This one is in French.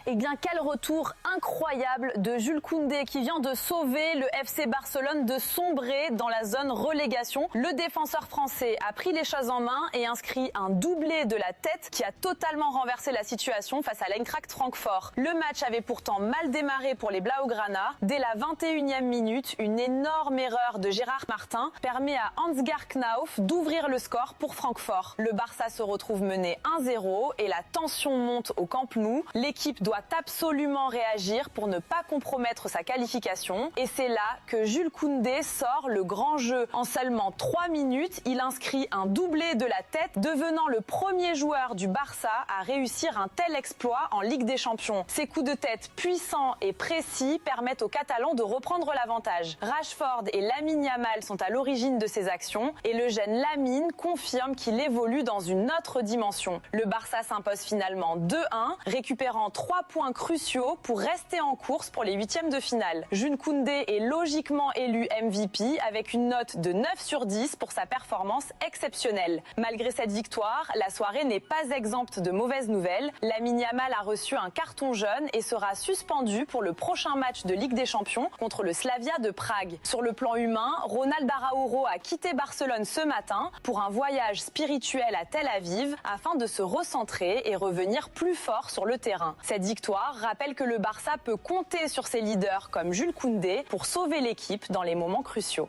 Eh bien, quel retour incroyable de Jules Koundé qui vient de sauver le FC Barcelone de sombrer dans la zone relégation. Le défenseur français a pris les choses en main et inscrit un doublé de la tête qui a totalement renversé la situation face à l'Eintracht Francfort. Le match avait pourtant mal démarré pour les Blaugrana. Dès la 21e minute, une énorme erreur de Gérard Martin permet à Ansgar Knauf d'ouvrir le score pour Francfort. Le Barça se retrouve mené 1-0 et la tension monte au Camp Nou. L'équipe doit absolument réagir pour ne pas compromettre sa qualification. Et c'est là que Jules Koundé sort le grand jeu. En seulement 3 minutes, il inscrit un doublé de la tête, devenant le premier joueur du Barça à réussir un tel exploit en Ligue des Champions. Ses coups de tête puissants et précis permettent aux Catalans de reprendre l'avantage. Rashford et Lamine Yamal sont à l'origine de ces actions et le jeune Lamine confirme qu'il évolue dans une autre dimension. Le Barça s'impose finalement 2-1, récupérant 3 points cruciaux pour rester en course pour les huitièmes de finale. Jules Koundé est logiquement élu MVP avec une note de 9 sur 10 pour sa performance exceptionnelle. Malgré cette victoire, la soirée n'est pas exempte de mauvaises nouvelles. Lamine Yamal a reçu un carton jaune et sera suspendu pour le prochain match de Ligue des Champions contre le Slavia de Prague. Sur le plan humain, Ronald Araujo a quitté Barcelone ce matin pour un voyage spirituel à Tel Aviv afin de se recentrer et revenir plus fort sur le terrain. Cette victoire rappelle que le Barça peut compter sur ses leaders comme Jules Koundé pour sauver l'équipe dans les moments cruciaux.